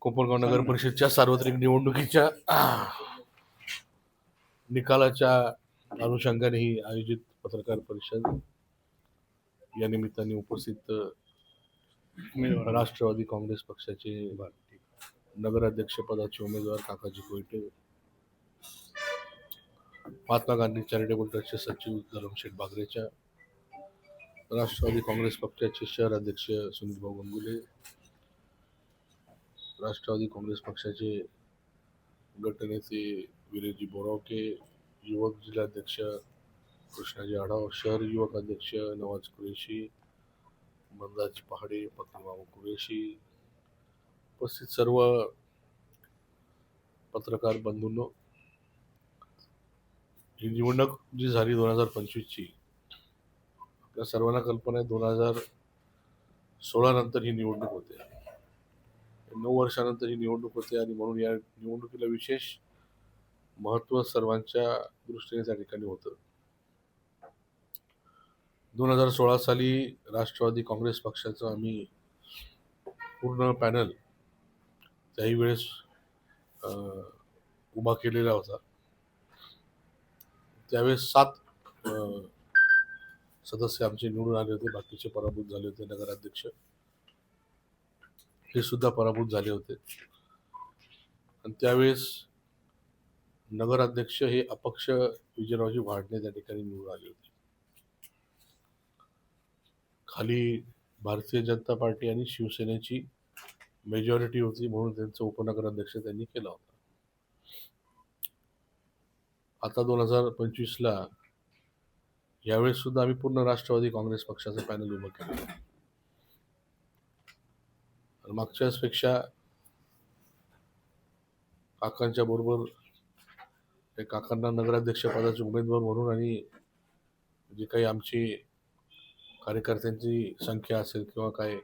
कोपरगाव नगर परिषदच्या सार्वत्रिक निवडणुकीच्या निकालाच्या अनुषंगाने ही आयोजित पत्रकार परिषद या निमित्ताने उपस्थित राष्ट्रवादी काँग्रेस पक्षाचे नगराध्यक्ष पदाचे उमेदवार काकाजी कोयटे, महात्मा गांधी चॅरिटेबल ट्रस्टचे सचिव धरमशेठ बागरेच्या, राष्ट्रवादी काँग्रेस पक्षाचे शहर अध्यक्ष सुनील भाऊ गंगुले, राष्ट्रवादी काँग्रेस पक्षाचे गटनेते विरेजी बोरावके, युवक जिल्हाध्यक्ष कृष्णाजी आढाव, शहर युवक अध्यक्ष नवाज कुरेशी, मंदाजी पहाडे, पत्नीमामा कुरेशी, उपस्थित सर्व पत्रकार बंधूंनो, ही निवडणूक जी झाली 2025ची, आपल्या सर्वांना कल्पना आहे 2016 नंतर ही निवडणूक होते, 9 वर्षानंतर ही निवडणूक होते आणि म्हणून या निवडणुकीला विशेष महत्त्व सर्वांच्या दृष्टीने त्या ठिकाणी होतं. 2016 साली राष्ट्रवादी काँग्रेस पक्षाचा आम्ही पूर्ण पॅनल त्याही वेळेस उभा केलेला होता. त्यावेळेस 7 सदस्य आमचे निवडून आले होते, बाकीचे पराभूत झाले होते. नगराध्यक्ष हे सुद्धा पराभूत झाले होते आणि त्यावेळेस नगराध्यक्ष हे अपक्ष विजयरावजी वाढणे त्या ठिकाणी निवडून आले होते. खाली भारतीय जनता पार्टी आणि शिवसेनेची मेजॉरिटी होती म्हणून त्यांचं उपनगराध्यक्ष त्यांनी केला होता. आता 2025ला यावेळेस सुद्धा आम्ही पूर्ण राष्ट्रवादी काँग्रेस पक्षाचं पॅनल उभं केलं. मागच्या पेक्षा काकांच्या बरोबर काकांना नगराध्यक्ष पदाचे उमेदवार म्हणून आणि जे काही आमची कार्यकर्त्यांची संख्या असेल किंवा काय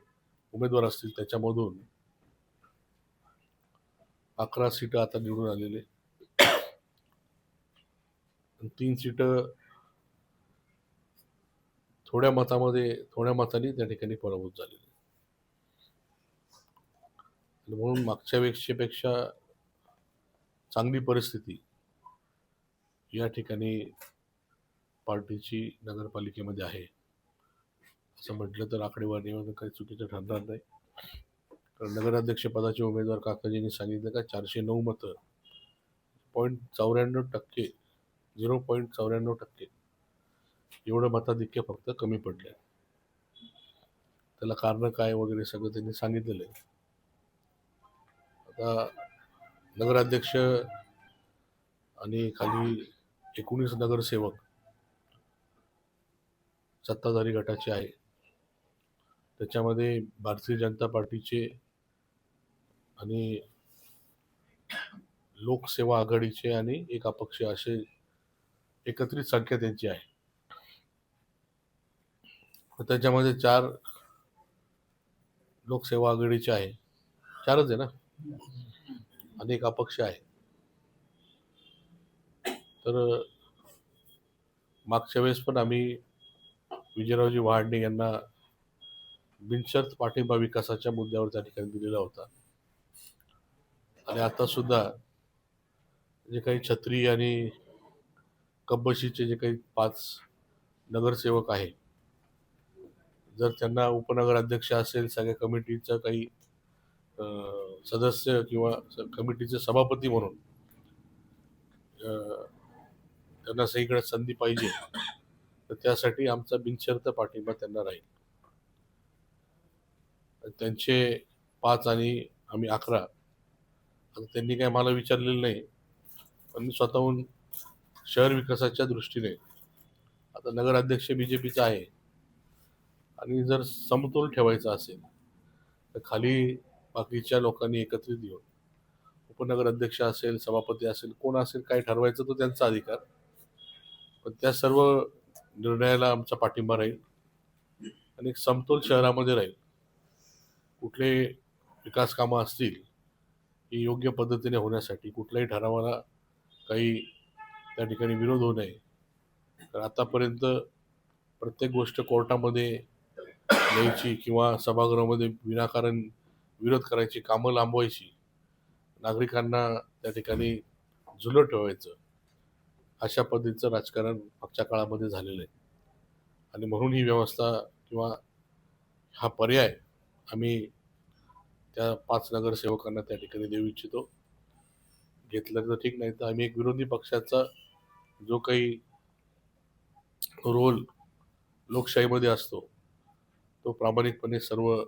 उमेदवार असतील त्याच्यामधून 11 सीटं आता निवडून आलेले, 3 सीटं थोड्या मताने त्या ठिकाणी पराभूत झालेले. म्हणून मागच्या वेळेपेक्षा चांगली परिस्थिती या ठिकाणी पार्टीची नगरपालिकेमध्ये आहे असं म्हटलं तर आकडेवारीमध्ये काही चुकीचं ठरणार नाही. कारण नगराध्यक्ष पदाचे उमेदवार काकाजींनी सांगितलं का 409 मतं, 0.94% 0.94% एवढं मताधिक्य फक्त कमी पडले. त्याला कारण काय वगैरे सगळं त्यांनी सांगितलेलं आहे. आता नगराध्यक्ष आणि खाली 19 नगरसेवक सत्ताधारी गटाचे आहे. त्याच्यामध्ये भारतीय जनता पार्टीचे आणि लोकसेवा आघाडीचे आणि एक अपक्ष असे एकत्रित संख्या त्यांची आहे. त्याच्यामध्ये 4 लोकसेवा आघाडीचे आहे, 4च आहे ना, आणि एक अपक्ष आहे. तर मागच्या वेळेस पण आम्ही विजयरावजी वहाडणे यांना बिनशर्त पाठिंबा विकासाच्या मुद्द्यावर त्या ठिकाणी दिलेला होता. आणि आता सुद्धा जे काही छत्री आणि कब्बशीचे जे काही 5 नगरसेवक आहे, जर त्यांना उपनगराध्यक्ष असेल, सगळ्या कमिटीचं काही सदस्य किंवा कमिटीचे सभापती म्हणून त्यांना सगळीकडे संधी पाहिजे, तर त्यासाठी आमचा बिनशर्त पाठिंबा त्यांना राहील. त्यांचे 5 आणि आम्ही 11. आता त्यांनी काय मला विचारलेलं नाही, पण मी स्वतःहून शहर विकासाच्या दृष्टीने आता नगराध्यक्ष बीजेपीचा आहे आणि जर समतोल ठेवायचा असेल तर खाली बाकीच्या लोकांनी एकत्रित येऊन उपनगराध्यक्ष असेल, सभापती असेल, कोण असेल, काय ठरवायचं तो त्यांचा अधिकार, पण त्या सर्व निर्णयाला आमचा पाठिंबा राहील आणि एक समतोल शहरामध्ये राहील. कुठले विकास कामं असतील ही योग्य पद्धतीने होण्यासाठी कुठल्याही ठरावाला काही त्या ठिकाणी विरोध होऊ नये. तर आतापर्यंत प्रत्येक गोष्ट कोर्टामध्ये न्यायची किंवा सभागृहामध्ये विनाकारण विरोध करायची, कामं लांबवायची, नागरिकांना त्या ठिकाणी झुलत ठेवायचं, अशा पद्धतीचं राजकारण मागच्या काळामध्ये झालेलं आहे. आणि म्हणून ही व्यवस्था किंवा हा पर्याय आम्ही त्या 5 नगरसेवकांना त्या ठिकाणी देऊ इच्छितो. घेतलं तर ठीक, नाही तर आम्ही एक विरोधी पक्षाचा जो काही रोल लोकशाहीमध्ये असतो, तो प्रामाणिकपणे सर्व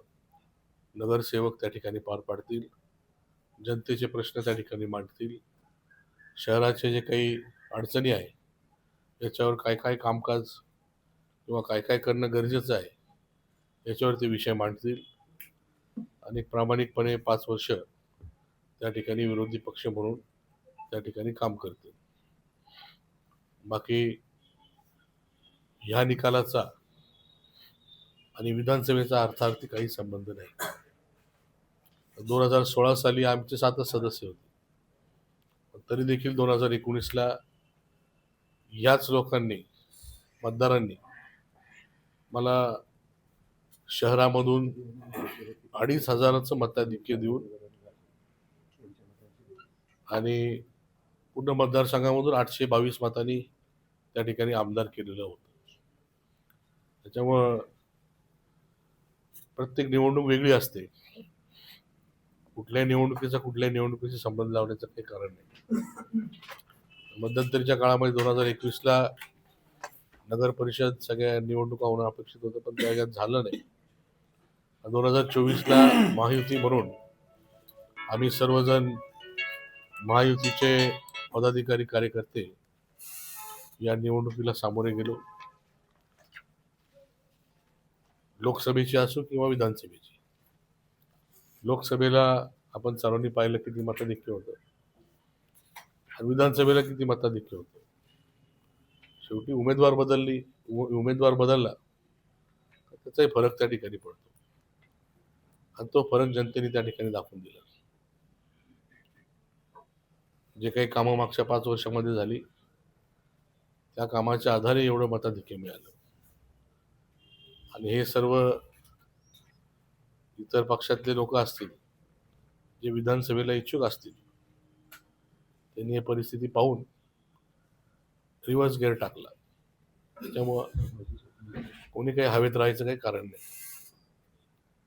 नगरसेवक त्या ठिकाणी पार पाडतील. जनतेचे प्रश्न त्या ठिकाणी मांडतील. शहराचे जे काही अडचणी आहे, याच्यावर काय काय कामकाज किंवा काय काय करणं गरजेचं आहे, याच्यावर ते विषय मांडतील आणि प्रामाणिकपणे 5 वर्ष त्या ठिकाणी विरोधी पक्ष म्हणून त्या ठिकाणी काम करतील. बाकी ह्या निकालाचा आणि विधानसभेचा अर्थार्थी काही संबंध नाही. 2016 साली आमचे 7च सदस्य होते, तरी देखील 2019ला याच लोकांनी, मतदारांनी मला शहरामधून 2,500चं मताधिक्य देऊन आणि पूर्ण मतदारसंघामधून 822 मतांनी त्या ठिकाणी आमदार केलेलं होतं. त्याच्यामुळं प्रत्येक निवडणूक वेगळी असते. कुठल्या निवडणुकीचा संबंध लावण्याचं काही कारण नाही. मध्यंतरीच्या काळामध्ये 2021ला नगर परिषद सगळ्या निवडणुका होणं अपेक्षित होतं, पण त्याच्यात झालं नाही. 2024ला महायुती म्हणून आम्ही सर्वजण महायुतीचे पदाधिकारी कार्यकर्ते या निवडणुकीला सामोरे गेलो. लोकसभेची असो किंवा विधानसभेची. लोकसभेला आपण सर्वांनी पाहिलं किती मताधिक्य होतं आणि विधानसभेला किती मताधिक्य होतं. शेवटी उमेदवार बदलला, त्याचाही फरक त्या ठिकाणी पडतो आणि तो फरक जनतेने त्या ठिकाणी दाखवून दिला. जे काही कामं मागच्या 5 वर्षामध्ये झाली, त्या कामाच्या आधारे एवढं मताधिक्य मिळालं. आणि हे सर्व इतर पक्षातले लोक असतील, जे विधानसभेला इच्छुक असतील, त्यांनी ही परिस्थिती पाहून रिव्हर्स गिअर टाकला. त्याच्यामुळं कोणी काही हवेत राहायचं काही कारण नाही.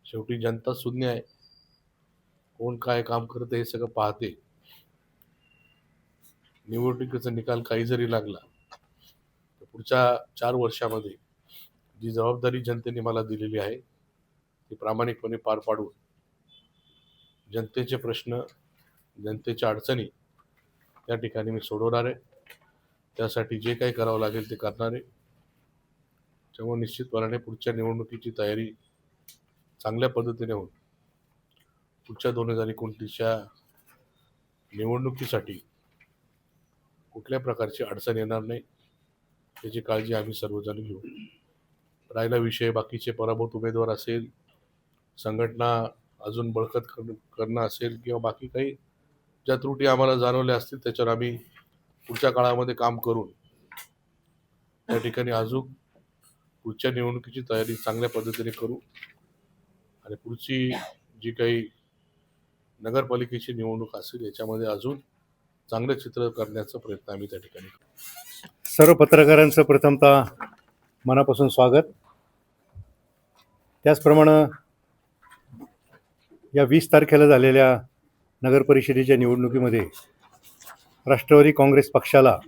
शेवटी जनता शून्य आहे. कोण काय काम करतं हे सगळं पाहते. निवडणुकीचा निकाल काही जरी लागला तर पुढच्या 4 वर्षामध्ये जी जबाबदारी जनतेने मला दिलेली आहे, ती प्रामाणिकपणे पार पाडून जनतेचे प्रश्न, जनतेच्या अडचणी त्या ठिकाणी मी सोडवणार आहे. त्यासाठी जे काही करावं लागेल ते करणार आहे. त्यामुळे निश्चितपणाने पुढच्या निवडणुकीची तयारी चांगल्या पद्धतीने होऊन पुढच्या 2029च्या निवडणुकीसाठी कुठल्या प्रकारची अडचण येणार नाही, याची काळजी आम्ही सर्वजण घेऊ. राहिला विषय बाकीचे पराभूत उमेदवार असेल, संघटना अजून बळकट करणं असेल किंवा बाकी काही ज्या त्रुटी आम्हाला जाणवल्या असतील, त्याच्यावर आम्ही पुढच्या काळामध्ये काम करून त्या ठिकाणी अजून पुढच्या निवडणुकीची तयारी चांगल्या पद्धतीने करू आणि पुढची जी काही नगरपालिकेची निवडणूक असेल याच्यामध्ये अजून चांगलं चित्र करण्याचा प्रयत्न आम्ही त्या ठिकाणी करू. सर्व पत्रकारांचं प्रथमतः मनापासून स्वागत. त्याचप्रमाणे या 20 तारखेला झालेल्या नगरपरिषदेच्या निवडणुकीमध्ये राष्ट्रवादी काँग्रेस पक्षाला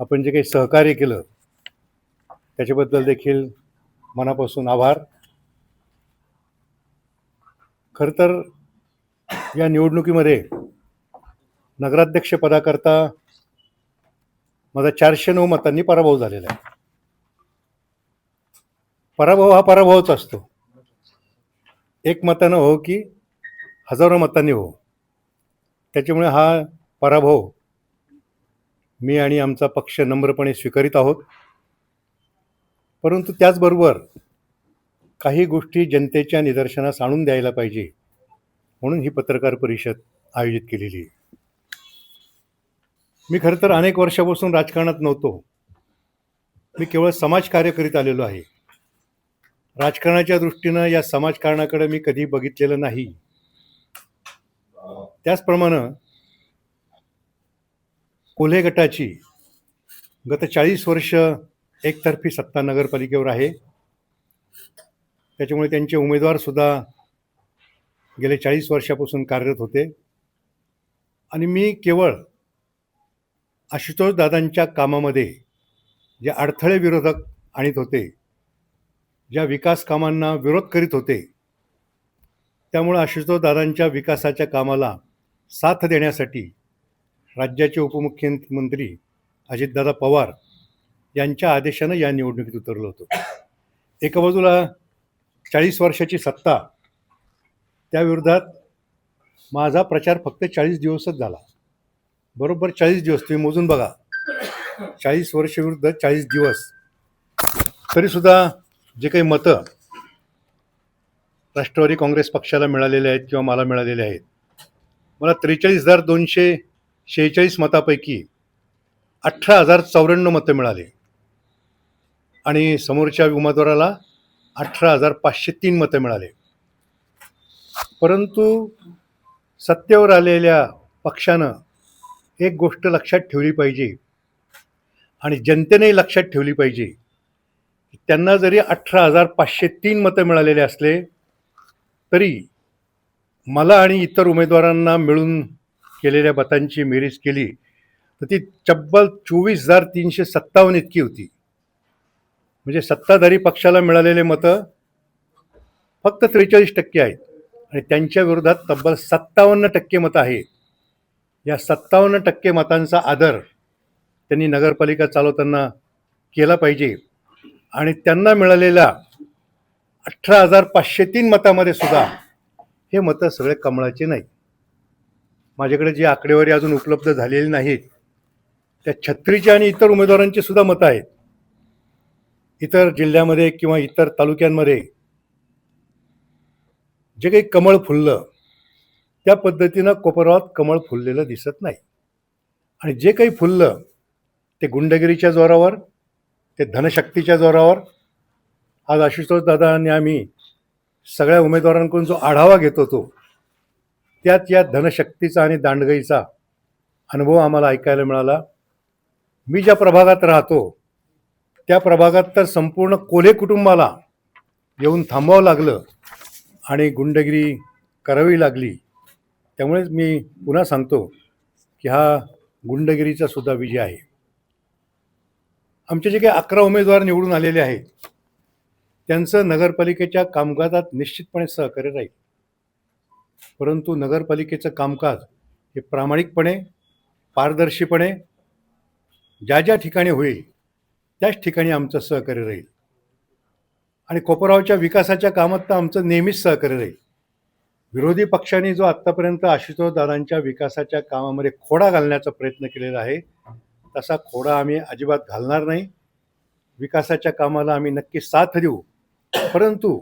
आपण जे काही सहकार्य केलं त्याच्याबद्दल देखील मनापासून आभार. खरं तर या निवडणुकीमध्ये नगराध्यक्ष पदाकरता माझा 409 मतांनी पराभव झालेला आहे. पराभव हा पराभवच असतो. 1 मतानं हो की हजारो मतांनी हो. त्याच्यामुळे हा पराभव मी आणि आमचा पक्ष नम्रपणे स्वीकारित आहोत. परंतु त्याचबरोबर काही गोष्टी जनतेच्या निदर्शनास आणून द्यायला पाहिजे म्हणून ही पत्रकार परिषद आयोजित केलेली आहे. मी खरं तर अनेक वर्षापासून राजकारणात नव्हतो. मी केवळ समाजकार्य करीत आलेलो आहे. राजकारणाच्या दृष्टीनं या समाजकारणाकडे मी कधी बघितलेलं नाही. त्याचप्रमाणे कोल्हे गटाची गत 40 वर्ष एकतर्फी सत्ता नगरपालिकेवर आहे. त्याच्यामुळे त्यांचे उमेदवारसुद्धा गेले 40 वर्षापासून कार्यरत होते. आणि मी केवळ आशुतोष दादांच्या कामामध्ये जे अडथळे विरोधक आणत होते, ज्या विकास कामांना विरोध करीत होते, त्यामुळे आशुतोष दादांच्या विकासाच्या कामाला साथ देण्यासाठी राज्याचे उपमुख्यमंत्री अजितदादा पवार यांच्या आदेशानं या निवडणुकीत उतरलो होतो. एका बाजूला 40 वर्षाची सत्ता, त्याविरोधात माझा प्रचार फक्त 40 दिवसच झाला. बरोबर 40 दिवस, तुम्ही मोजून बघा, 40 वर्ष विरुद्ध 40 दिवस. तरीसुद्धा जे काही मतं राष्ट्रवादी काँग्रेस पक्षाला मिळालेले आहेत किंवा मला मिळालेले आहेत, मला 43,246 मतापैकी 18,094 मतं मिळाले आणि समोरच्या उमेदवाराला 18,503 मतं मिळाले. परंतु सत्तेवर आलेल्या पक्षानं एक गोष्ट लक्षात ठेवली पाहिजे आणि जनतेनेही लक्षात ठेवली पाहिजे, त्यांना जरी 18,503 मतं मिळालेले असले तरी मला आणि इतर उमेदवारांना मिळून केलेल्या मतांची बेरीज केली तर ती तब्बल 24,357 इतकी होती. म्हणजे सत्ताधारी पक्षाला मिळालेले मतं फक्त 43% आहेत आणि त्यांच्या विरोधात तब्बल 57% मतं आहेत. या 57% मतांचा आदर त्यांनी नगरपालिका चालवताना केला पाहिजे. आणि त्यांना मिळालेल्या 18,503 मतामध्ये सुद्धा हे मतं सगळे कमळाचे नाही. माझ्याकडे जी आकडेवारी अजून उपलब्ध झालेली नाहीत, त्या छत्रीच्या आणि इतर उमेदवारांची सुद्धा मतं आहेत. इतर जिल्ह्यामध्ये किंवा इतर तालुक्यांमध्ये जे काही कमळ फुललं त्या पद्धतीनं कोपरगावात कमळ फुललेलं दिसत नाही. आणि जे काही फुललं ते गुंडगिरीच्या जोरावर, ते धनशक्तीच्या जोरावर. आज आशुतोष दादा आणि आम्ही सगळ्या उमेदवारांकडून जो आढावा घेत होतो, त्यात या धनशक्तीचा आणि दांडगईचा अनुभव आम्हाला ऐकायला मिळाला. मी ज्या प्रभागात राहतो त्या प्रभागात तर संपूर्ण कोल्हे कुटुंबाला येऊन थांबावं लागलं आणि गुंडगिरी करावी लागली. त्यामुळेच मी पुन्हा सांगतो की हा गुंडगिरीचा सुद्धा विजय आहे. आमचे जे काही 11 उमेदवार निवडून आलेले आहेत त्यांचं नगरपालिकेच्या कामकाजात निश्चितपणे सहकार्य राहील. परंतु नगरपालिकेचं कामकाज हे प्रामाणिकपणे, पारदर्शीपणे ज्या ज्या ठिकाणी होईल त्याच ठिकाणी आमचं सहकार्य राहील. आणि कोपरगावच्या विकासाच्या कामात तर आमचं नेहमीच सहकार्य राहील. विरोधी पक्षांनी जो आत्तापर्यंत आशुतोष दादांच्या विकासाच्या कामामध्ये खोडा घालण्याचा प्रयत्न केलेला आहे, तसा खोडा आम्ही अजिबात घालणार नाही. विकासाच्या कामाला आम्ही नक्की साथ देऊ. परंतु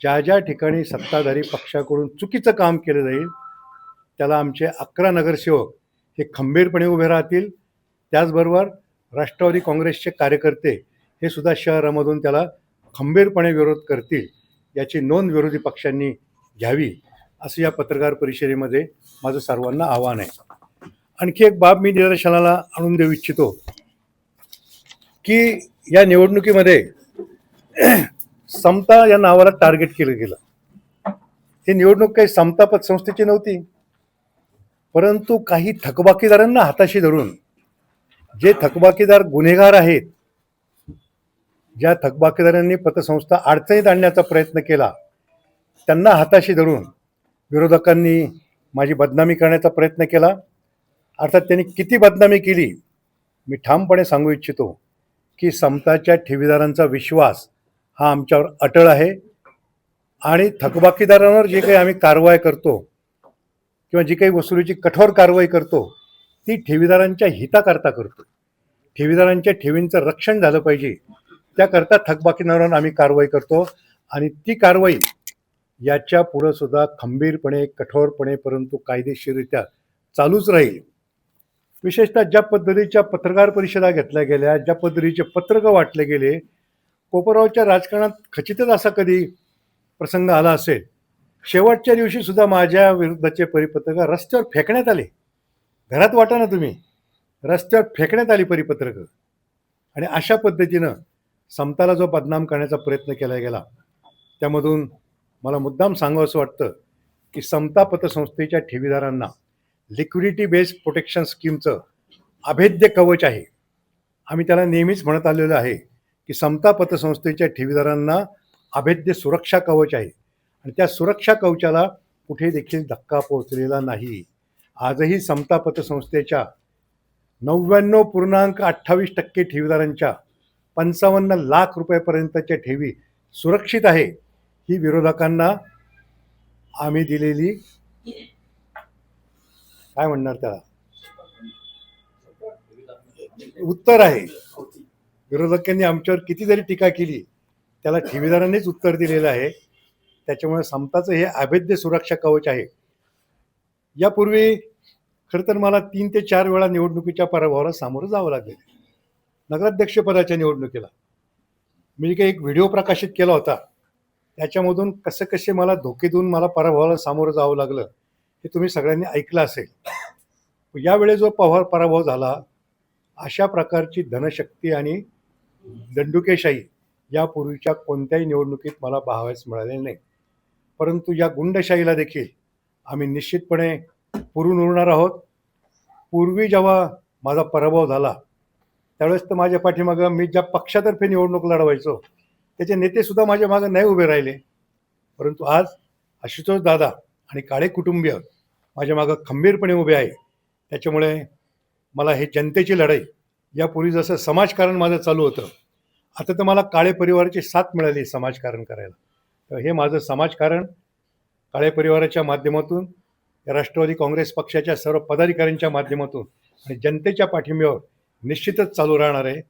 ज्या ज्या ठिकाणी सत्ताधारी पक्षाकडून चुकीचं काम केलं जाईल त्याला आमचे 11 नगरसेवक हे खंबीरपणे उभे राहतील. त्याचबरोबर राष्ट्रवादी काँग्रेसचे कार्यकर्ते हे सुद्धा शहरामधून त्याला खंबीरपणे विरोध करतील, याची नोंद विरोधी पक्षांनी घ्यावी, असं या पत्रकार परिषदेमध्ये माझं सर्वांना आव्हान आहे. आणखी एक बाब मी निदर्शनाला आणून देऊ इच्छितो की या निवडणुकीमध्ये समता या नावाला टार्गेट केलं गेलं. ही निवडणूक काही समता पतसंस्थेची नव्हती, परंतु काही थकबाकीदारांना हाताशी धरून, जे थकबाकीदार गुन्हेगार आहेत, ज्या थकबाकीदारांनी पतसंस्था अडचणीत आणण्याचा प्रयत्न केला, त्यांना हाताशी धरून विरोधकांनी माझी बदनामी करण्याचा प्रयत्न केला. अर्थात त्यांनी किती बदनामी केली मी ठामपणे सांगू इच्छितो की समताच्या ठेवीदारांचा विश्वास हा आमच्यावर अटळ आहे. आणि थकबाकीदारांवर जे काही आम्ही कारवाई करतो किंवा जी काही वसुलीची कठोर कारवाई करतो ती ठेवीदारांच्या हिताकरता करतो. ठेवीदारांच्या ठेवींचं रक्षण झालं पाहिजे त्याकरता थकबाकीदारांवर आम्ही कारवाई करतो. आणि ती कारवाई याच्या पुढं सुद्धा खंबीरपणे, कठोरपणे, परंतु कायदेशीररित्या चालूच राहील. विशेषतः ज्या पद्धतीच्या पत्रकार परिषदा घेतल्या गेल्या, ज्या पद्धतीचे पत्रकं वाटले गेले, कोपरगावच्या राजकारणात खचितच असा कधी प्रसंग आला असेल शेवटच्या दिवशी सुद्धा माझ्या विरुद्धचे परिपत्रक रस्त्यावर फेकण्यात आले. घरात वाटा ना तुम्ही, रस्त्यावर फेकण्यात आली परिपत्रकं. आणि अशा पद्धतीनं समताला जो बदनाम करण्याचा प्रयत्न केला गेला, त्यामधून मला मुद्दाम सांगावं असं वाटतं की समता पतसंस्थेच्या ठेवीदारांना लिक्विडिटी बेस्ड प्रोटेक्शन स्कीमचं अभेद्य कवच आहे. आम्ही त्याला नेहमीच म्हणत आलेलो आहे की समता पतसंस्थेच्या ठेवीदारांना अभेद्य सुरक्षा कवच आहे आणि त्या सुरक्षा कवचाला कुठे देखील धक्का पोहोचलेला नाही. आजही समता पतसंस्थेच्या 99.28% ठेवीदारांच्या 55 लाख रुपयापर्यंतच्या ठेवी सुरक्षित आहे. ही विरोधकांना आम्ही दिलेली काय म्हणणार त्याला उत्तर आहे. विरोधकांनी आमच्यावर किती जरी टीका केली त्याला ठेवीदारांनीच उत्तर दिलेलं आहे. त्याच्यामुळे समताचं हे अभेद्य सुरक्षा कवच आहे. यापूर्वी खरं तर मला 3 ते 4 वेळा निवडणुकीच्या पराभवाला सामोरं जावं लागेल. नगराध्यक्षपदाच्या निवडणुकीला मी काही एक व्हिडिओ प्रकाशित केला होता, त्याच्यामधून कसे मला धोके देऊन मला पराभवाला सामोरं जावं लागलं हे तुम्ही सगळ्यांनी ऐकलं असेल. यावेळी जो पराभव झाला, अशा प्रकारची धनशक्ती आणि दंडुकेशाही यापूर्वीच्या कोणत्याही निवडणुकीत मला पाहावयास मिळालेली नाही. परंतु या गुंडशाहीला देखील आम्ही निश्चितपणे पुरून उरणार आहोत. पूर्वी जेव्हा माझा पराभव झाला त्यावेळेस तर माझ्या पाठीमागं मी ज्या पक्षातर्फे निवडणूक लढवायचो त्याचे नेतेसुद्धा माझ्या मागं नाही उभे राहिले. परंतु आज आशुतोष दादा आणि काळे कुटुंबीय माझ्या मागं खंबीरपणे उभे आहे. त्याच्यामुळे मला हे जनतेची लढाई, यापूर्वी जसं समाजकारण माझं चालू होतं, आता तर मला काळे परिवाराची साथ मिळाली समाजकारण करायला. तर हे माझं समाजकारण काळे परिवाराच्या माध्यमातून, राष्ट्रवादी काँग्रेस पक्षाच्या सर्व पदाधिकाऱ्यांच्या माध्यमातून आणि जनतेच्या पाठिंब्यावर निश्चितच चालू राहणार आहे.